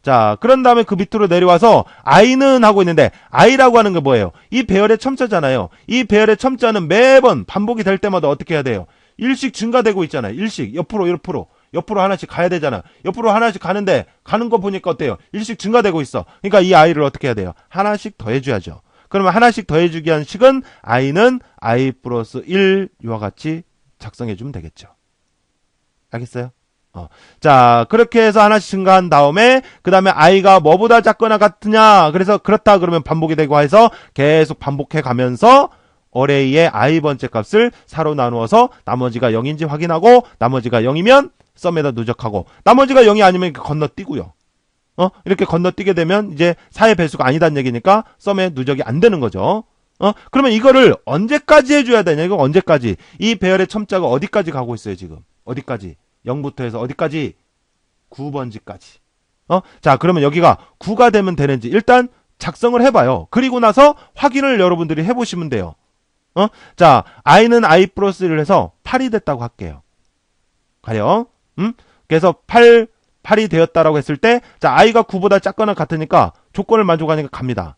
자, 그런 다음에 그 밑으로 내려와서 i는 하고 있는데 i라고 하는 게 뭐예요? 이 배열의 첨자잖아요. 이 배열의 첨자는 매번 반복이 될 때마다 어떻게 해야 돼요? 일씩 증가되고 있잖아요. 일씩 옆으로 하나씩 가야 되잖아. 옆으로 하나씩 가는데 가는 거 보니까 어때요? 일씩 증가되고 있어. 그러니까 이 i를 어떻게 해야 돼요? 하나씩 더해줘야죠. 그러면 하나씩 더해주기 위한 식은 i는 i 플러스 1 이와 같이 작성해주면 되겠죠. 알겠어요? 자, 그렇게 해서 하나씩 증가한 다음에 그 다음에 i가 뭐보다 작거나 같으냐? 그래서 그렇다 그러면 반복이 되고 해서 계속 반복해 가면서 어레이의 i번째 값을 사로 나누어서 나머지가 0인지 확인하고 나머지가 0이면 썸에다 누적하고 나머지가 0이 아니면 이렇게 건너뛰고요. 이렇게 건너뛰게 되면 이제 4의 배수가 아니다는 얘기니까 썸에 누적이 안 되는 거죠. 그러면 이거를 언제까지 해줘야 되냐? 이거 언제까지? 이 배열의 첨자가 어디까지 가고 있어요, 지금? 어디까지? 0부터 해서 어디까지? 9번지까지. 자, 그러면 여기가 9가 되면 되는지 일단 작성을 해봐요. 그리고 나서 확인을 여러분들이 해보시면 돼요. 자, i는 i 플러스 1을 해서 8이 됐다고 할게요. 가령, 그래서 8이 되었다라고 했을 때, 자, i가 9보다 작거나 같으니까 조건을 만족하니까 갑니다.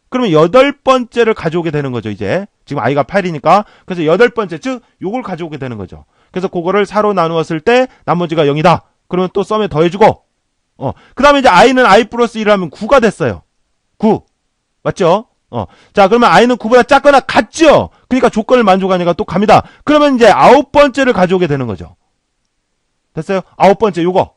그러면 8번째를 가져오게 되는 거죠, 이제. 지금 i가 8이니까. 그래서 8번째, 즉, 요걸 가져오게 되는 거죠. 그래서 그거를 4로 나누었을 때, 나머지가 0이다. 그러면 또 썸에 더해주고, 그 다음에 이제 i는 i 플러스 1을 하면 9가 됐어요. 9. 맞죠? 자, 그러면 i는 9보다 작거나 같죠? 그러니까 조건을 만족하니까 또 갑니다. 그러면 이제 9번째를 가져오게 되는 거죠. 됐어요? 9번째, 요거.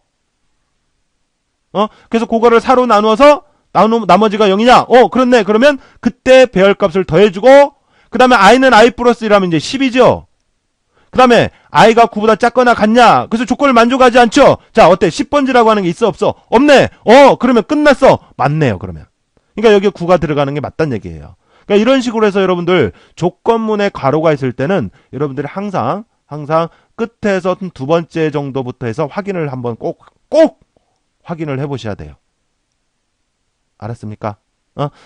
그래서 그거를 4로 나누어서, 나머지가 0이냐? 그렇네. 그러면 그때 배열값을 더해주고, 그 다음에 i는 i 플러스 1하면 이제 10이죠? 그 다음에 i가 9보다 작거나 같냐? 그래서 조건을 만족하지 않죠? 자, 어때? 10번지라고 하는 게 있어? 없어? 없네. 그러면 끝났어. 맞네요, 그러면. 그러니까 여기에 9가 들어가는 게 맞다는 얘기예요. 그러니까 이런 식으로 해서 여러분들 조건문에 가로가 있을 때는 여러분들이 항상 끝에서 두 번째 정도부터 해서 확인을 한번 꼭 확인을 해보셔야 돼요. 알았습니까?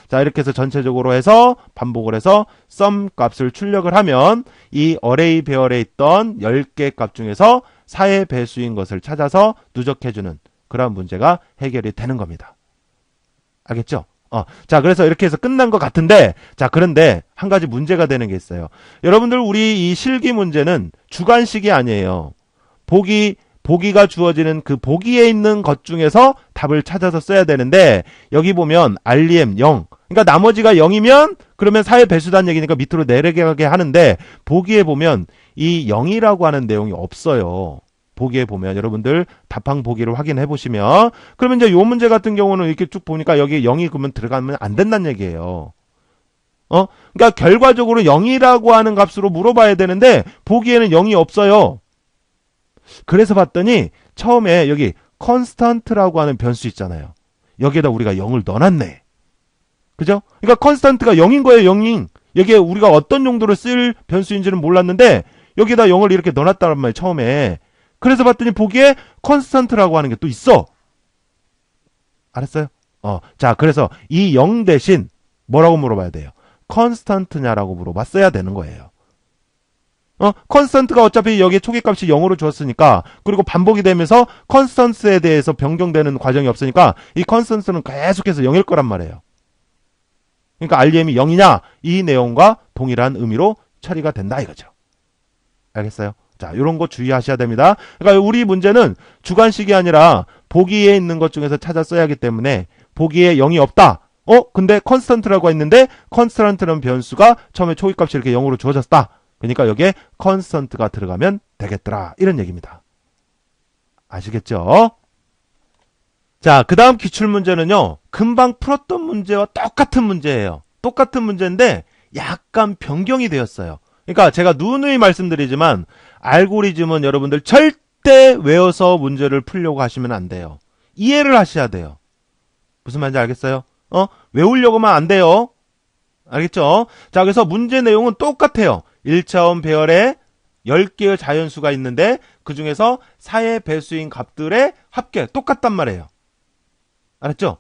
자, 이렇게 해서 전체적으로 해서 반복을 해서 썸 값을 출력을 하면 이 어레이 배열에 있던 10개 값 중에서 4의 배수인 것을 찾아서 누적해주는 그런 문제가 해결이 되는 겁니다. 알겠죠? 자, 그래서 이렇게 해서 끝난 것 같은데, 자, 그런데 한 가지 문제가 되는 게 있어요. 여러분들, 우리 이 실기 문제는 주관식이 아니에요. 보기가 주어지는 그 보기에 있는 것 중에서 답을 찾아서 써야 되는데, 여기 보면 REM 0. 그러니까 나머지가 0이면 그러면 4의 배수단 얘기니까 밑으로 내려가게 하는데, 보기에 보면 이 0이라고 하는 내용이 없어요. 보기에 보면 여러분들 답항 보기를 확인해 보시면, 그러면 이제 요 문제 같은 경우는 이렇게 쭉 보니까 여기 0이 그러면 들어가면 안 된다는 얘기예요. 그러니까 결과적으로 0이라고 하는 값으로 물어봐야 되는데 보기에는 0이 없어요. 그래서 봤더니 처음에 여기 constant라고 하는 변수 있잖아요. 여기에다 우리가 0을 넣어놨네. 그죠? 그러니까 constant가 0인 거예요, 0인. 여기에 우리가 어떤 용도로 쓸 변수인지는 몰랐는데 여기에다 0을 이렇게 넣어놨단 말이에요, 처음에. 그래서 봤더니 보기에 constant라고 하는 게 또 있어. 알았어요? 자, 그래서 이 0 대신 뭐라고 물어봐야 돼요? constant냐라고 물어봤어야 되는 거예요. constant가 어차피 여기에 초기값이 0으로 주었으니까, 그리고 반복이 되면서 constants에 대해서 변경되는 과정이 없으니까 이 constant는 계속해서 0일 거란 말이에요. 그러니까 REM이 0이냐? 이 내용과 동일한 의미로 처리가 된다 이거죠. 알겠어요? 자, 이런 거 주의하셔야 됩니다. 그러니까 우리 문제는 주관식이 아니라 보기에 있는 것 중에서 찾아 써야 하기 때문에 보기에 0이 없다. 근데 constant라고 했는데 constant라는 변수가 처음에 초기값이 이렇게 0으로 주어졌다. 그러니까 여기에 constant가 들어가면 되겠더라. 이런 얘기입니다. 아시겠죠? 자, 그 다음 기출문제는요. 금방 풀었던 문제와 똑같은 문제예요. 똑같은 문제인데 약간 변경이 되었어요. 그러니까 제가 누누이 말씀드리지만 알고리즘은 여러분들 절대 외워서 문제를 풀려고 하시면 안 돼요. 이해를 하셔야 돼요. 무슨 말인지 알겠어요? 외우려고만 안 돼요. 알겠죠? 자, 그래서 문제 내용은 똑같아요. 1차원 배열에 10개의 자연수가 있는데 그 중에서 4의 배수인 값들의 합계 똑같단 말이에요. 알았죠?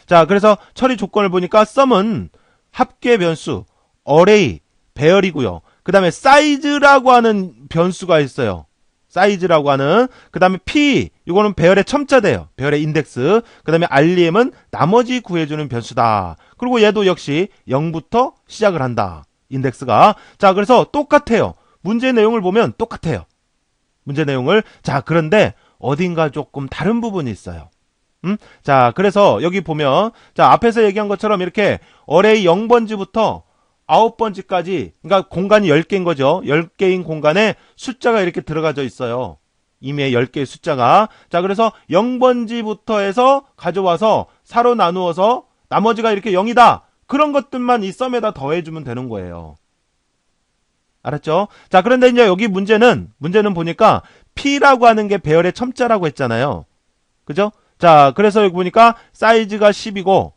자, 그래서 처리 조건을 보니까 썸은 합계 변수, 어레이, 배열이고요. 그 다음에 사이즈라고 하는 변수가 있어요. 사이즈라고 하는. 그 다음에 p, 이거는 배열의 첨자돼요. 배열의 인덱스. 그 다음에 REM은 나머지 구해주는 변수다. 그리고 얘도 역시 0부터 시작을 한다. 인덱스가. 자, 그래서 똑같아요. 문제 내용을 보면 똑같아요. 문제 내용을. 자, 그런데 어딘가 조금 다른 부분이 있어요. 자, 그래서 여기 보면, 자, 앞에서 얘기한 것처럼 이렇게 어레이 0번지부터 9번지까지, 그러니까 공간이 10개인 거죠. 10개인 공간에 숫자가 이렇게 들어가져 있어요. 이미의 10개의 숫자가. 자, 그래서 0번지부터 해서 가져와서 4로 나누어서 나머지가 이렇게 0이다. 그런 것들만 이 썸에다 더해주면 되는 거예요. 알았죠? 자, 그런데 이제 여기 문제는 보니까 P라고 하는 게 배열의 첨자라고 했잖아요. 그죠? 자, 그래서 여기 보니까 사이즈가 10이고,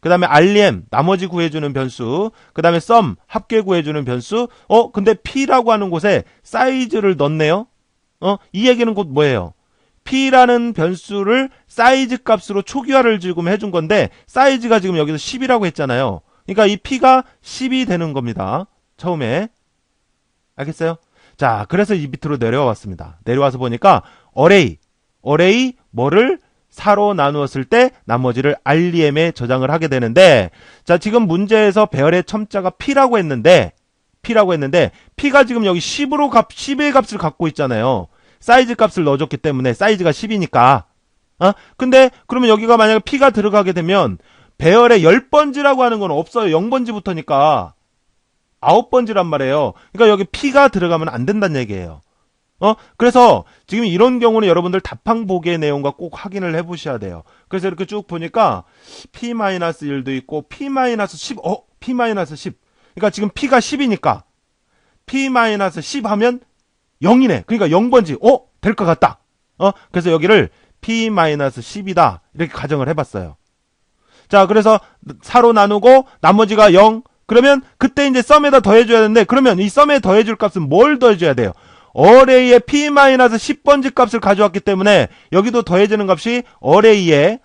그 다음에 REM, 나머지 구해주는 변수, 그 다음에 sum, 합계 구해주는 변수, 근데 P라고 하는 곳에 사이즈를 넣네요? 이 얘기는 곧 뭐예요? P라는 변수를 사이즈 값으로 초기화를 지금 해준 건데, 사이즈가 지금 여기서 10이라고 했잖아요. 그러니까 이 P가 10이 되는 겁니다. 처음에. 알겠어요? 자, 그래서 이 밑으로 내려와 왔습니다. 내려와서 보니까, 어레이, 뭐를 4로 나누었을 때 나머지를 REM에 저장을 하게 되는데, 자, 지금 문제에서 배열의 첨자가 P라고 했는데 P가 지금 여기 10의 값을 갖고 있잖아요. 사이즈 값을 넣어줬기 때문에 사이즈가 10이니까. 근데 그러면 여기가 만약에 P가 들어가게 되면 배열의 10번지라고 하는 건 없어요. 0번지부터니까 9번지란 말이에요. 그러니까 여기 P가 들어가면 안 된다는 얘기예요. 그래서 지금 이런 경우는 여러분들 답항 보기의 내용과 꼭 확인을 해보셔야 돼요. 그래서 이렇게 쭉 보니까 P-1도 있고 P-10, P-10. 그러니까 지금 P가 10이니까 P-10 하면 0이네. 그러니까 0번지. 될 것 같다. 그래서 여기를 P-10이다. 이렇게 가정을 해봤어요. 자, 그래서 4로 나누고 나머지가 0. 그러면 그때 이제 썸에다 더해줘야 되는데, 그러면 이 썸에 더해줄 값은 뭘 더해줘야 돼요? 어레이의 P-10번지 값을 가져왔기 때문에 여기도 더해지는 값이 어레이에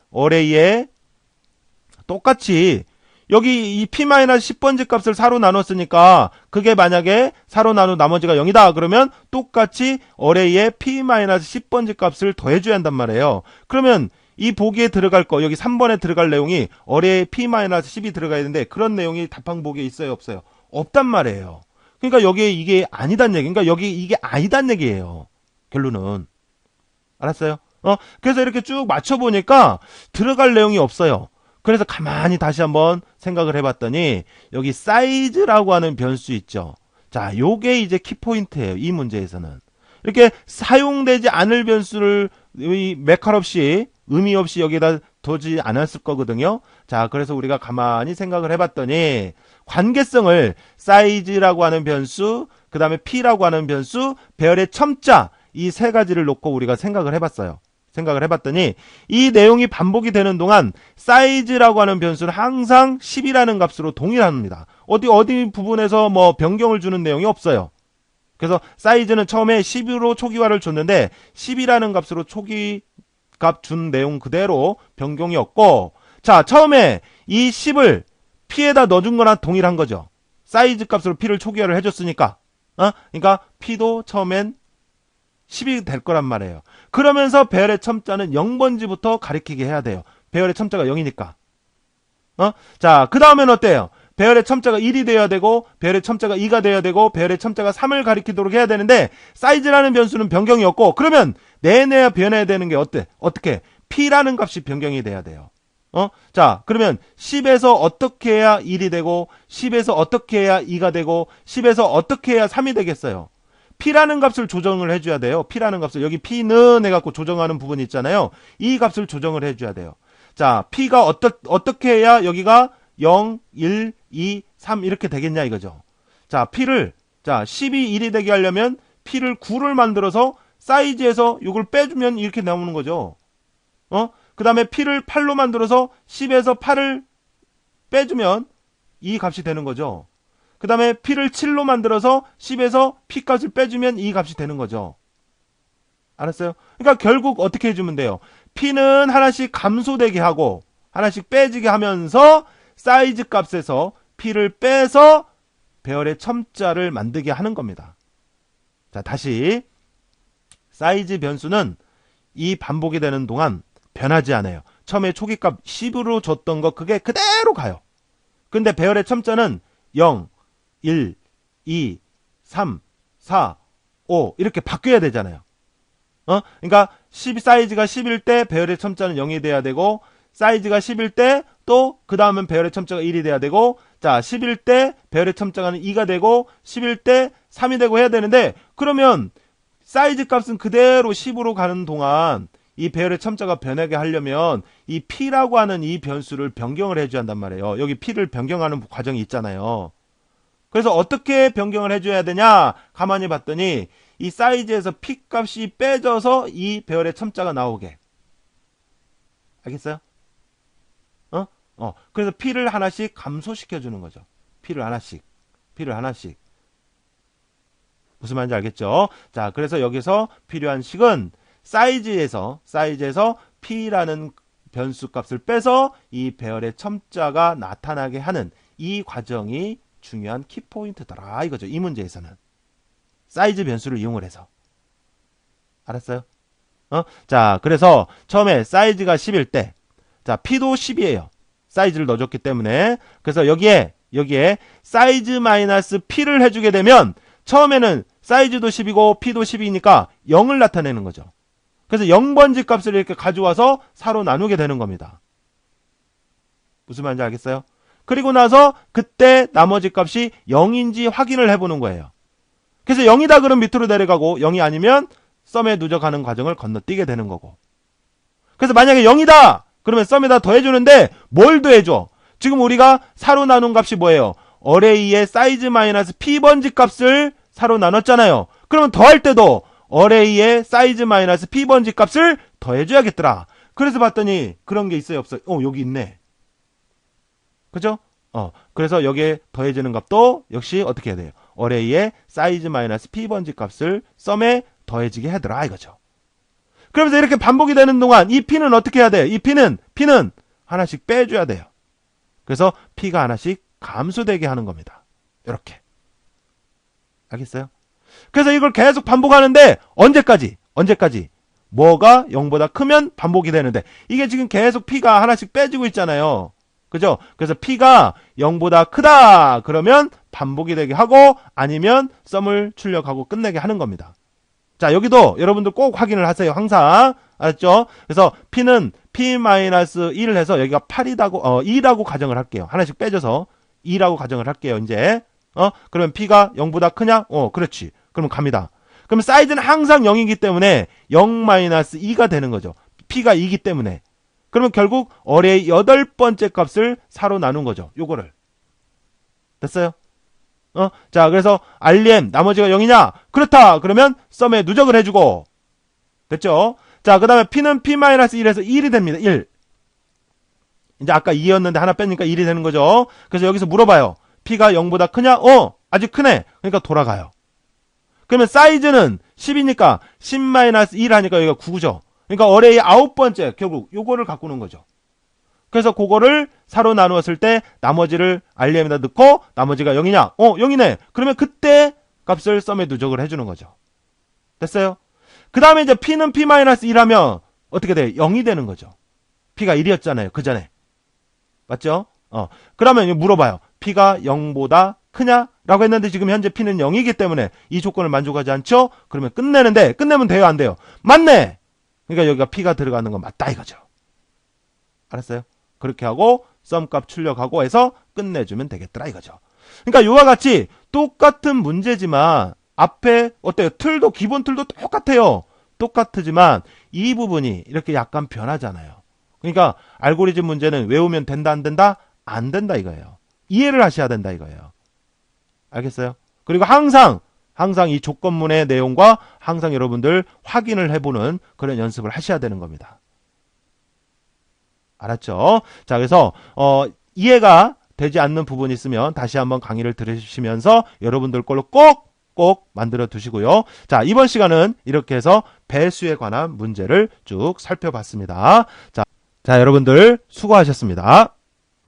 똑같이 여기 이 P-10번지 값을 4로 나눴으니까 그게 만약에 4로 나눈 나머지가 0이다. 그러면 똑같이 어레이의 P-10번지 값을 더해줘야 한단 말이에요. 그러면 이 보기에 들어갈 거, 여기 3번에 들어갈 내용이 어레이의 P-10이 들어가야 되는데 그런 내용이 답항 보기에 있어요, 없어요? 없단 말이에요. 그러니까 여기에 이게 아니단 얘기, 그러니까 여기 이게 아니단 얘기예요. 결론은. 알았어요? 그래서 이렇게 쭉 맞춰보니까 들어갈 내용이 없어요. 그래서 가만히 다시 한번 생각을 해봤더니 여기 사이즈라고 하는 변수 있죠. 자, 요게 이제 키포인트예요. 이 문제에서는. 이렇게 사용되지 않을 변수를 메칼 없이 의미 없이 여기다 두지 않았을 거거든요. 자, 그래서 우리가 가만히 생각을 해봤더니 관계성을 사이즈라고 하는 변수, 그 다음에 P라고 하는 변수, 배열의 첨자 이 세 가지를 놓고 우리가 생각을 해봤어요. 생각을 해봤더니 이 내용이 반복이 되는 동안 사이즈라고 하는 변수는 항상 10이라는 값으로 동일합니다. 어디 부분에서 뭐 변경을 주는 내용이 없어요. 그래서 사이즈는 처음에 10으로 초기화를 줬는데 10이라는 값으로 초기 값 준 내용 그대로 변경이 없고, 자, 처음에 이 10을 P에다 넣어준 거랑 동일한 거죠. 사이즈 값으로 P를 초기화를 해줬으니까. 그러니까 P도 처음엔 10이 될 거란 말이에요. 그러면서 배열의 첨자는 0번지부터 가리키게 해야 돼요. 배열의 첨자가 0이니까. 자, 그 다음엔 어때요? 배열의 첨자가 1이 돼야 되고, 배열의 첨자가 2가 돼야 되고, 배열의 첨자가 3을 가리키도록 해야 되는데, 사이즈라는 변수는 변경이 없고, 그러면 내내야 변해야 되는 게 어떻게? P라는 값이 변경이 돼야 돼요. 자, 그러면 10에서 어떻게 해야 1이 되고, 10에서 어떻게 해야 2가 되고, 10에서 어떻게 해야 3이 되겠어요? P라는 값을 조정을 해줘야 돼요. P라는 값을. 여기 P는 해갖고 조정하는 부분이 있잖아요. 이 값을 조정을 해줘야 돼요. 자, P가 어떻게 해야 여기가 0, 1, 2, 3 이렇게 되겠냐 이거죠. 자, P를, 자, 10이 1이 되게 하려면 P를 9를 만들어서 사이즈에서 이걸 빼주면 이렇게 나오는 거죠. 그 다음에 p를 8로 만들어서 10에서 8을 빼주면 이 값이 되는 거죠. 그 다음에 p를 7로 만들어서 10에서 p 값을 빼주면 이 값이 되는 거죠. 알았어요? 그러니까 결국 어떻게 해주면 돼요? p는 하나씩 감소되게 하고 하나씩 빼지게 하면서 사이즈 값에서 p를 빼서 배열의 첨자를 만들게 하는 겁니다. 자, 다시 사이즈 변수는 이 반복이 되는 동안 변하지 않아요. 처음에 초기값 10으로 줬던 거 그게 그대로 가요. 근데 배열의 첨자는 0, 1, 2, 3, 4, 5 이렇게 바뀌어야 되잖아요. 그러니까 사이즈가 10일 때 배열의 첨자는 0이 돼야 되고, 사이즈가 10일 때 또 그 다음은 배열의 첨자가 1이 돼야 되고, 자 10일 때 배열의 첨자가 2가 되고 10일 때 3이 되고 해야 되는데, 그러면 사이즈 값은 그대로 10으로 가는 동안 이 배열의 첨자가 변하게 하려면 이 p라고 하는 이 변수를 변경을 해줘야 한단 말이에요. 여기 p를 변경하는 과정이 있잖아요. 그래서 어떻게 변경을 해줘야 되냐? 가만히 봤더니 이 사이즈에서 p 값이 빼져서 이 배열의 첨자가 나오게. 알겠어요? 그래서 p를 하나씩 감소시켜주는 거죠. p를 하나씩. 무슨 말인지 알겠죠? 자, 그래서 여기서 필요한 식은 사이즈에서 p라는 변수 값을 빼서 이 배열의 첨자가 나타나게 하는 이 과정이 중요한 키포인트더라 이거죠. 이 문제에서는. 사이즈 변수를 이용을 해서. 알았어요? 자, 그래서 처음에 사이즈가 10일 때, 자, p도 10이에요. 사이즈를 넣어줬기 때문에. 그래서 여기에 사이즈 마이너스 p를 해주게 되면 처음에는 사이즈도 10이고 p도 10이니까 0을 나타내는 거죠. 그래서 0번지 값을 이렇게 가져와서 4로 나누게 되는 겁니다. 무슨 말인지 알겠어요? 그리고 나서 그때 나머지 값이 0인지 확인을 해보는 거예요. 그래서 0이다 그러면 밑으로 내려가고 0이 아니면 썸에 누적하는 과정을 건너뛰게 되는 거고. 그래서 만약에 0이다! 그러면 썸에다 더해주는데 뭘 더해줘? 지금 우리가 4로 나눈 값이 뭐예요? 어레이의 사이즈 마이너스 p번지 값을 4로 나눴잖아요. 그러면 더할 때도 어레이의 사이즈 마이너스 p번지 값을 더해줘야겠더라. 그래서 봤더니 그런 게 있어요? 없어요? 여기 있네. 그죠? 그래서 여기에 더해지는 값도 역시 어떻게 해야 돼요? 어레이의 사이즈 마이너스 p번지 값을 썸에 더해지게 하더라 이거죠. 그러면서 이렇게 반복이 되는 동안 이 p는 어떻게 해야 돼요? 이 p는 하나씩 빼줘야 돼요. 그래서 p가 하나씩 감소되게 하는 겁니다. 이렇게. 알겠어요? 그래서 이걸 계속 반복하는데 언제까지? 뭐가 0보다 크면 반복이 되는데, 이게 지금 계속 p가 하나씩 빼지고 있잖아요. 그죠? 그래서 p가 0보다 크다 그러면 반복이 되게 하고, 아니면 썸을 출력하고 끝내게 하는 겁니다. 자, 여기도 여러분들 꼭 확인을 하세요. 항상. 알았죠? 그래서 p는 p-1을 해서 여기가 8이라고 2라고 가정을 할게요. 하나씩 빼줘서 2라고 가정을 할게요. 이제 그러면 p가 0보다 크냐? 그렇지. 그러면 갑니다. 그럼 사이즈는 항상 0이기 때문에 0-2가 되는 거죠. p가 2이기 때문에. 그러면 결국 어레이 8번째 값을 4로 나눈 거죠. 요거를. 됐어요? 자, 그래서 REM 나머지가 0이냐? 그렇다. 그러면 썸에 누적을 해주고. 됐죠? 자, 그 다음에 p는 p-1에서 1이 됩니다. 1. 이제 아까 2였는데 하나 빼니까 1이 되는 거죠. 그래서 여기서 물어봐요. p가 0보다 크냐? 아직 크네. 그러니까 돌아가요. 그러면 사이즈는 10이니까 10-1 하니까 여기가 9죠. 그러니까 어레이 9번째 결국 요거를 갖고 오는 거죠. 그래서 그거를 4로 나누었을 때 나머지를 REM에다 넣고 나머지가 0이냐? 0이네. 그러면 그때 값을 썸에 누적을 해주는 거죠. 됐어요? 그 다음에 이제 p는 p-1 하면 어떻게 돼요? 0이 되는 거죠. p가 1이었잖아요. 그 전에. 맞죠? 그러면 물어봐요. p가 0보다 크냐? 라고 했는데 지금 현재 p는 0이기 때문에 이 조건을 만족하지 않죠? 그러면 끝내면 돼요? 안 돼요? 맞네! 그러니까 여기가 p가 들어가는 건 맞다 이거죠. 알았어요? 그렇게 하고 썸값 출력하고 해서 끝내주면 되겠더라 이거죠. 그러니까 이와 같이 똑같은 문제지만 앞에 어때요? 기본 틀도 똑같아요. 똑같지만 이 부분이 이렇게 약간 변하잖아요. 그러니까 알고리즘 문제는 외우면 된다 안 된다? 안 된다 이거예요. 이해를 하셔야 된다 이거예요. 알겠어요? 그리고 항상 이 조건문의 내용과 항상 여러분들 확인을 해보는 그런 연습을 하셔야 되는 겁니다. 알았죠? 자, 그래서 이해가 되지 않는 부분이 있으면 다시 한번 강의를 들으시면서 여러분들 걸로 꼭 만들어 두시고요. 자, 이번 시간은 이렇게 해서 배수에 관한 문제를 쭉 살펴봤습니다. 자, 여러분들 수고하셨습니다.